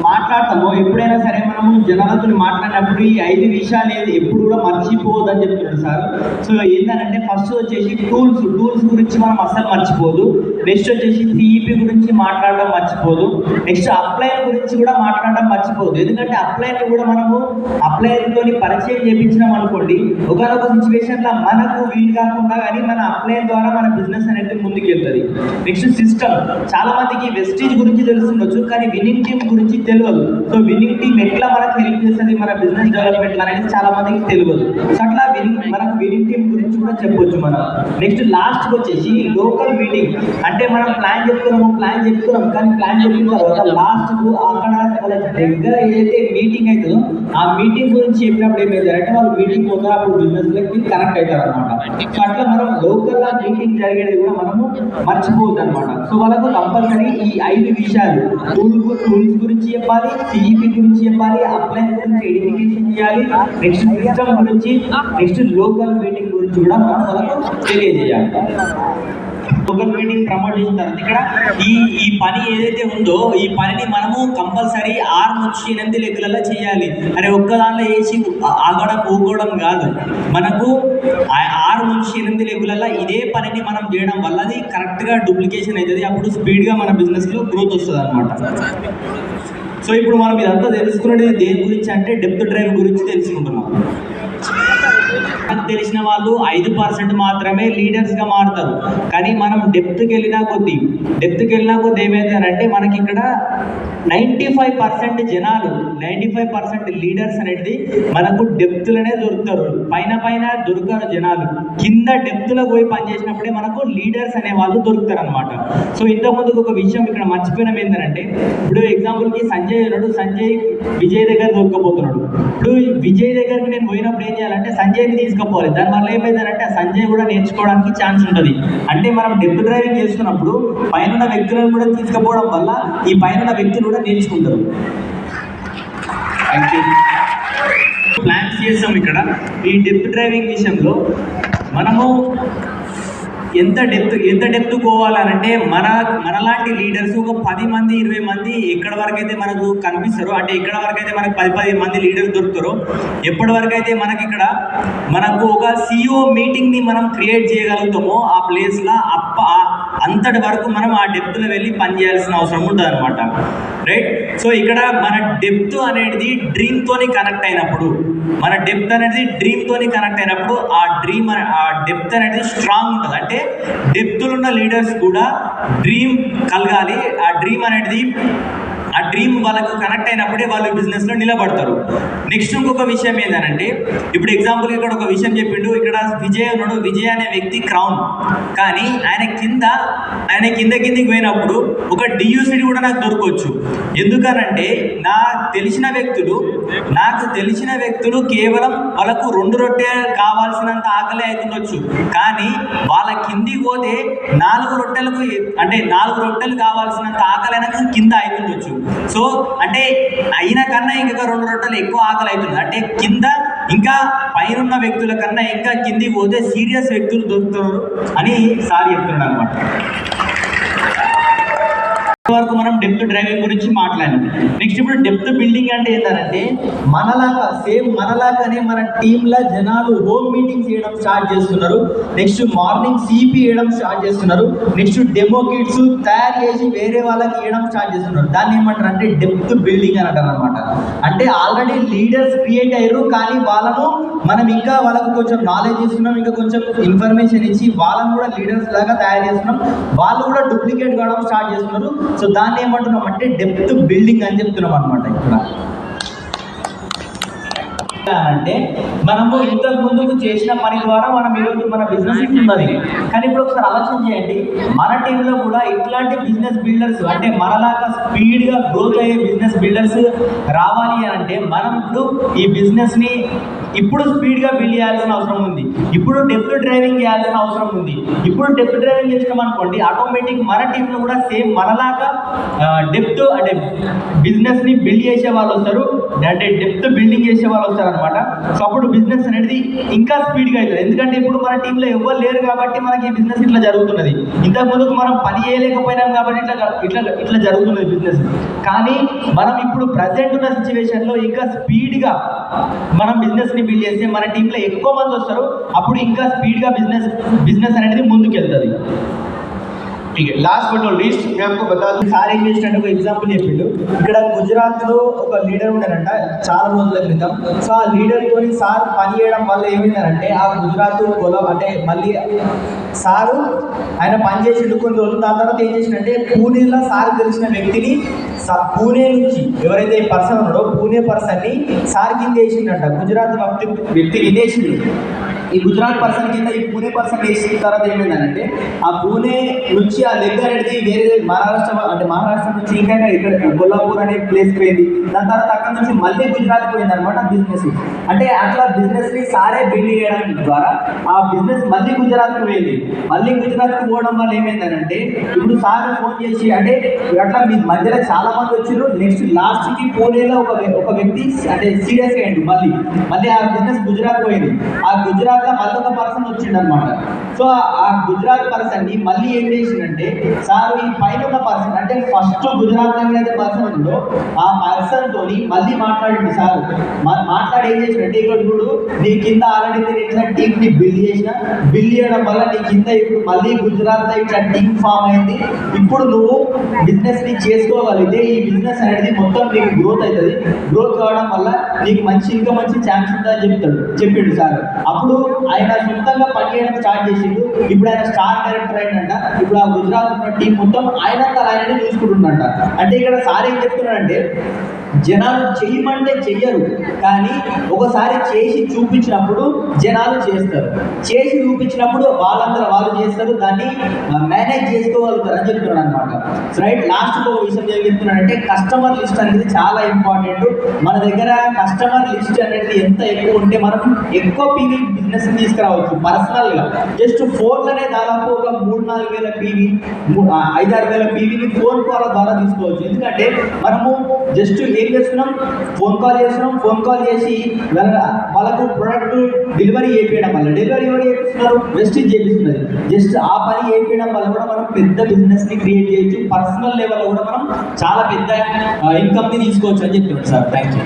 మాట్లాడతామో ఎప్పుడైనా సరే మనము జనాలతో మాట్లాడినప్పుడు ఈ 5 విషయాలు ఎప్పుడు కూడా మర్చిపోవద్దు అని చెప్తున్నాడు సార్. సో ఏంటంటే ఫస్ట్ వచ్చేసి టూల్స్ గురించి మనం అస్సలు మర్చిపోదు. నెక్స్ట్ వచ్చేసి సిఈపి గురించి మాట్లాడడం మర్చిపోదు. నెక్స్ట్ అప్లైన్ గురించి కూడా మాట్లాడడం మర్చిపోదు. ఎందుకంటే అప్లైన్ కూడా మనము అప్లైన్తో పరిచయం చేయించినాం అనుకోండి, ఒకనొక సిచ్యువేషన్లో మనకు వీలు కాకుండా కానీ మన అప్లైన్ ద్వారా మన బిజినెస్ అనేది ముందుకు వెళ్తుంది. నెక్స్ట్ సిస్టమ్, చాలా మందికి వెస్టీజ్ గురించి తెలుస్తుండొచ్చు కానీ విన్నింగ్ టీమ్ గురించి తెలియదు. సో విన్నింగ్ టీమ్ ఎట్లా మనకు హెల్ప్ చేస్తుంది మన బిజినెస్ డెవలప్మెంట్ అనేది చాలా మందికి తెలియదు. సో అట్లా మనకు విన్నింగ్ టీమ్ గురించి కూడా చెప్పొచ్చు మనం. నెక్స్ట్ లాస్ట్ వచ్చేసి లోకల్ మీటింగ్, అంటే మనం ప్లాన్ చెప్తున్నాం కానీ ప్లాన్ చెప్పిన తర్వాత లాస్ట్ అక్కడ వాళ్ళ దగ్గర ఏదైతే మీటింగ్ అవుతుందో ఆ మీటింగ్ గురించి చెప్పినప్పుడు ఏమైందంటే వాళ్ళు మీటింగ్ పోతారు, అప్పుడు బిజినెస్ లకి కనెక్ట్ అవుతారు అనమాట. సో అట్లా మనం లోకల్ గా మీటింగ్ జరిగేది కూడా మనము మర్చిపోవద్దు అనమాట. సో వాళ్ళకు కంపల్సరీ ఈ 5 విషయాలు టూల్స్ గురించి చెప్పాలి, సిఈపి గురించి చెప్పాలి, అప్లైన్ గురించి ఎడ్యుకేషన్ చేయాలి, నెక్స్ట్ సిస్టమ్ గురించి, నెక్స్ట్ లోకల్ మీటింగ్ గురించి కూడా మనం వాళ్ళకు తెలియజేయాలి. లోకల్ మీటింగ్ ప్రమోట్ చేసిన తర్వాత ఇక్కడ ఈ పని ఏదైతే ఉందో ఈ పనిని మనము కంపల్సరీ 6 నుంచి 8 లెక్కలలో చేయాలి. అరే ఒక్కదానిలో వేసి ఊగడం కాదు, మనకు 6 నుంచి 8 లెక్కలలో ఇదే పనిని మనం చేయడం వల్ల అది కరెక్ట్గా డూప్లికేషన్ అవుతుంది. అప్పుడు స్పీడ్గా మన బిజినెస్లో గ్రోత్ వస్తుంది అనమాట. సో ఇప్పుడు మనం ఇదంతా తెలుసుకున్నది దేని గురించి అంటే డెప్త్ డ్రైవ్ గురించి తెలుసుకుంటున్నాం. తెలిసిన వాళ్ళు 5% మాత్రమే లీడర్స్గా మారుతారు. కానీ మనం డెప్త్కి వెళ్ళినా కొద్దీ ఏమైందంటే మనకి ఇక్కడ 95% జనాలు 95% లీడర్స్ అనేది మనకు డెప్త్లోనే దొరుకుతారు. పైన దొరకరు జనాలు, కింద డెప్త్లో పోయి పనిచేసినప్పుడే మనకు లీడర్స్ అనే వాళ్ళు దొరుకుతారు అనమాట. సో ఇంతకుముందుకు ఒక విషయం ఇక్కడ మర్చిపోయినాం ఏంటంటే, ఇప్పుడు ఎగ్జాంపుల్కి సంజయ్ ఉన్నాడు, సంజయ్ విజయ్ దగ్గర దొరకపోతున్నాడు. ఇప్పుడు విజయ్ దగ్గరికి నేను పోయినప్పుడు ఏం చేయాలంటే సంజయ్ని తీసుకుపోవాలి. దానివల్ల ఏమైందంటే ఆ సంజయ్ కూడా నేర్చుకోవడానికి ఛాన్స్ ఉంటుంది. అంటే మనం డెప్త్ డ్రైవింగ్ చేస్తున్నప్పుడు పైన వ్యక్తులను కూడా తీసుకుపోవడం వల్ల ఈ పైన వ్యక్తులు కూడా నేర్చుకుంటారు. ప్లాన్స్ చేస్తాం ఇక్కడ. ఈ డెప్త్ డ్రైవింగ్ విషయంలో మనము ఎంత డెప్త్ పోవాలనంటే మనలాంటి లీడర్స్ ఒక 10 మంది 20 మంది ఎక్కడి వరకు అయితే మనకు కనిపిస్తారో, అంటే ఎక్కడ వరకు అయితే మనకు 10 మంది లీడర్స్ దొరుకుతారో, ఎప్పటి వరకు అయితే మనకు ఒక CEO మీటింగ్ని మనం క్రియేట్ చేయగలుగుతామో ఆ ప్లేస్లో అంతటి వరకు మనం ఆ డెప్త్లో వెళ్ళి పనిచేయాల్సిన అవసరం ఉంటుంది అనమాట. రైట్. సో ఇక్కడ మన డెప్త్ అనేది డ్రీమ్తోని కనెక్ట్ అయినప్పుడు ఆ డెప్త్ అనేది స్ట్రాంగ్ ఉంటుంది. అంటే డెప్త్లో ఉన్న లీడర్స్ కూడా డ్రీమ్ కలగాలి. ఆ డ్రీమ్ వాళ్ళకు కనెక్ట్ అయినప్పుడే వాళ్ళు బిజినెస్లో నిలబడతారు. నెక్స్ట్ ఇంకొక విషయం ఏంటంటే, ఇప్పుడు ఎగ్జాంపుల్ ఇక్కడ ఒక విషయం చెప్పిండు. ఇక్కడ విజయ్ ఉన్నాడు, విజయ్ అనే వ్యక్తి క్రౌన్, కానీ ఆయన కిందికి పోయినప్పుడు ఒక డియూసిటీ కూడా నాకు దొరకవచ్చు. ఎందుకనంటే నాకు తెలిసిన వ్యక్తులు కేవలం వాళ్ళకు 2 రొట్టెలు కావాల్సినంత ఆకలి అవుతుండొచ్చు, కానీ వాళ్ళ కిందికి పోతే 4 రొట్టెలు కావాల్సినంత ఆకలి అయినాక కింద అవుతుండొచ్చు. సో అంటే అయిన కన్నా ఇంకా 2 రొట్టెలు ఎక్కువ ఆకలి అవుతుంది. అంటే కింద ఇంకా పైన వ్యక్తుల కన్నా ఇంకా కిందికి పోతే సీరియస్ వ్యక్తులు దొరుకుతారు అని సార్ చెప్తున్నాడు అనమాట. వరకు మనం డెప్త్ డ్రైవింగ్ గురించి మాట్లాడాం. నెక్స్ట్ ఇప్పుడు డెప్త్ బిల్డింగ్ అంటే ఏంటంటే మనలాగానే మన టీంలో జనాలు హోమ్ మీటింగ్స్ చేయడం స్టార్ట్ చేస్తున్నారు. నెక్స్ట్ మార్నింగ్ సిపి చేయడం స్టార్ట్ చేస్తున్నారు. నెక్స్ట్ డెమో కిట్స్ తయారు చేసి వేరే వాళ్ళకి ఇవ్వడం స్టార్ట్ చేస్తున్నారు. దాన్ని ఏమంటారు అంటే డెప్త్ బిల్డింగ్ అని అంటారు అనమాట. అంటే ఆల్రెడీ లీడర్స్ క్రియేట్ అయ్యారు, కానీ మనం ఇంకా వాళ్ళకు కొంచెం నాలెడ్జ్ ఇస్తున్నాం, ఇంకా కొంచెం ఇన్ఫర్మేషన్ ఇచ్చి వాళ్ళని కూడా లీడర్స్ లాగా తయారు చేస్తున్నాం. వాళ్ళు కూడా డూప్లికేట్ కావడం స్టార్ట్ చేస్తున్నారు. సో దాన్ని ఏమంటున్నాం అంటే డెప్త్ బిల్డింగ్ అని చెప్తున్నాం అనమాట. ఇక్కడ అంటే మనము ఇంతకు ముందుకు చేసిన పని ద్వారా మనం ఈరోజు మన బిజినెస్ ఉన్నది. కానీ ఇప్పుడు ఒకసారి ఆలోచన చేయండి, మన టీంలో కూడా ఇట్లాంటి బిజినెస్ బిల్డర్స్, అంటే మనలాగా స్పీడ్గా గ్రోత్ అయ్యే బిజినెస్ బిల్డర్స్ రావాలి అంటే మనం ఇప్పుడు ఈ బిజినెస్ని ఇప్పుడు స్పీడ్గా బిల్డ్ చేయాల్సిన అవసరం ఉంది. ఇప్పుడు డెప్త్ డ్రైవింగ్ చేయాల్సిన అవసరం ఉంది. ఇప్పుడు డెప్త్ డ్రైవింగ్ చేసినాం అనుకోండి, ఆటోమేటిక్ మన టీంలో కూడా సేమ్ మనలాగా డెప్త్ అంటే బిజినెస్ని బిల్డ్ చేసే వాళ్ళు వస్తారు, అంటే డెప్త్ బిల్డింగ్ చేసే వాళ్ళు వస్తారు. అనమాట. సో అప్పుడు బిజినెస్ అనేది ఇంకా స్పీడ్గా అవుతుంది. ఎందుకంటే ఇప్పుడు మన టీంలో ఎవరు లేరు కాబట్టి మనకి ఈ బిజినెస్ ఇట్లా జరుగుతున్నది. ఇంతకు ముందుకు మనం పని చేయలేకపోయినాం కాబట్టి ఇట్లా జరుగుతున్నది బిజినెస్. కానీ మనం ఇప్పుడు ప్రజెంట్ ఉన్న సిచ్యువేషన్లో ఇంకా స్పీడ్గా మనం బిజినెస్ని బిల్డ్ చేస్తే మన టీంలో ఎక్కువ మంది వస్తారు. అప్పుడు ఇంకా స్పీడ్గా బిజినెస్ అనేది ముందుకు వెళ్తుంది. ठीक है, लास्ट बट नॉट लीस्ट मैं आपको बता दूं, సార్ ఏం చేసినట్టు ఒక ఎగ్జాంపుల్ చెప్పిండు. ఇక్కడ గుజరాత్లో ఒక లీడర్ ఉండేనంట చాలా రోజుల క్రితం. సో ఆ లీడర్తో సార్ పని చేయడం వల్ల ఏమైందంటే ఆ గుజరాత్ అంటే మళ్ళీ సారు ఆయన పని చేసిండు కొన్ని రోజులు. దాని తర్వాత ఏం చేసిండంటే పూణేలో సార్ తెలిసిన వ్యక్తిని పూణే నుంచి ఎవరైతే పర్సన్ ఉన్నాడో పూణే పర్సన్ని సార్ కింద వేసిండంట. గుజరాత్ వ్యక్తి కింద వేసిండు. ఈ గుజరాత్ పర్సన్ కింద ఈ పూణే పర్సన్ వేసిన తర్వాత ఏమైందంటే ఆ పూణే నుంచి ఆ లెగ్ అనేది వేరే మహారాష్ట్ర నుంచి ఇంకా ఇక్కడ కొల్లాపూర్ అనే ప్లేస్ పోయింది. దాని తర్వాత అక్కడ నుంచి మళ్ళీ గుజరాత్ పోయింది అనమాట బిజినెస్. అంటే అట్లా బిజినెస్ని సారే బిల్డ్ చేయడం ద్వారా ఆ బిజినెస్ మళ్ళీ గుజరాత్కి పోయింది. మళ్ళీ గుజరాత్కి పోవడం వల్ల ఏమైందనంటే ఇప్పుడు సార్ ఫోన్ చేసి అంటే అట్లా మీ మధ్యలో చాలా మంది వచ్చారు. నెక్స్ట్ లాస్ట్కి పూణేలో ఒక వ్యక్తి అంటే సీరియస్గా అయ్యిండు. మళ్ళీ ఆ బిజినెస్ గుజరాత్ పోయింది. ఆ గుజరాత్లో మళ్ళీ ఒక పర్సన్ వచ్చిండు అనమాట. సో ఆ గుజరాత్ పర్సన్ని మళ్ళీ ఏం చేసిందంటే సార్ ఈ పైన ఉన్న పర్సన్ అంటే ఫస్ట్ గుజరాత్లో ఏదైతే పర్సన్ ఉందో ఆ పర్సన్ తోని మళ్ళీ మాట్లాడింది సార్. మాట్లాడి ఏం చేసినట్టే ఇక్కడ ఇప్పుడు నీ కింద ఆల్రెడీ నేను ఇట్లా టీమ్ని బిల్డ్ చేయడం వల్ల నీ కింద ఇప్పుడు మళ్ళీ గుజరాత్లో ఇట్లా టీమ్ ఫామ్ అయింది. ఇప్పుడు నువ్వు బిజినెస్ని చేసుకోగలిగితే ఈ బిజినెస్ అనేది మొత్తం నీకు గ్రోత్ అవుతుంది. గ్రోత్ కావడం వల్ల నీకు ఇంకా మంచి ఛాన్స్ ఉంటుందని చెప్పిండు సార్. అప్పుడు ఆయన సొంతంగా పనిచేయడం స్టార్ట్ చేసిండు. ఇప్పుడు ఆయన స్టార్ డైరెక్టర్ అయిందంట. ఇప్పుడు ఆ గుజరాత్ ఉన్న టీం మొత్తం ఆయననే చూసుకుంటుందంట. అంటే ఇక్కడ సార్ ఏం చెప్తున్నాడంటే జనాలు చేయమంటే చెయ్యరు, కానీ ఒకసారి చేసి చూపించినప్పుడు జనాలు చేస్తారు. చేసి చూపించినప్పుడు వాళ్ళు చేస్తారు, దాన్ని మేనేజ్ చేసుకోగలుగుతారు అని చెప్తున్నాడు అనమాట. రైట్. లాస్ట్ ఒక విషయం ఏం చెప్తున్నాడంటే కస్టమర్ లిస్ట్ అనేది చాలా ఇంపార్టెంట్. మన దగ్గర కస్టమర్ లిస్ట్ అనేది ఎంత ఎక్కువ ఉంటే మనం ఎక్కువ పీవీ బిజినెస్ తీసుకురావచ్చు. పర్సనల్గా జస్ట్ ఫోన్లోనే దాదాపు ఒక 3-4 వేల పీవీ 5-6 వేల పీవీని ఫోన్ కాల్ ద్వారా తీసుకోవచ్చు. ఎందుకంటే మనము జస్ట్ ఏం చేస్తున్నాం, ఫోన్ కాల్ చేసి వాళ్ళకు ప్రొడక్ట్ డెలివరీ చేయించడం వల్ల డెలివరీ ఎవరు చేపిస్తున్నారు, వెస్టేజ్ చేపిస్తున్నది. జస్ట్ ఆ పని చేయించడం వల్ల కూడా మనం పెద్ద బిజినెస్ని క్రియేట్ చేయొచ్చు. పర్సనల్ లెవెల్లో కూడా మనం చాలా పెద్ద ఇన్కమ్ని తీసుకోవచ్చు అని చెప్తున్నాం సార్. Thank you.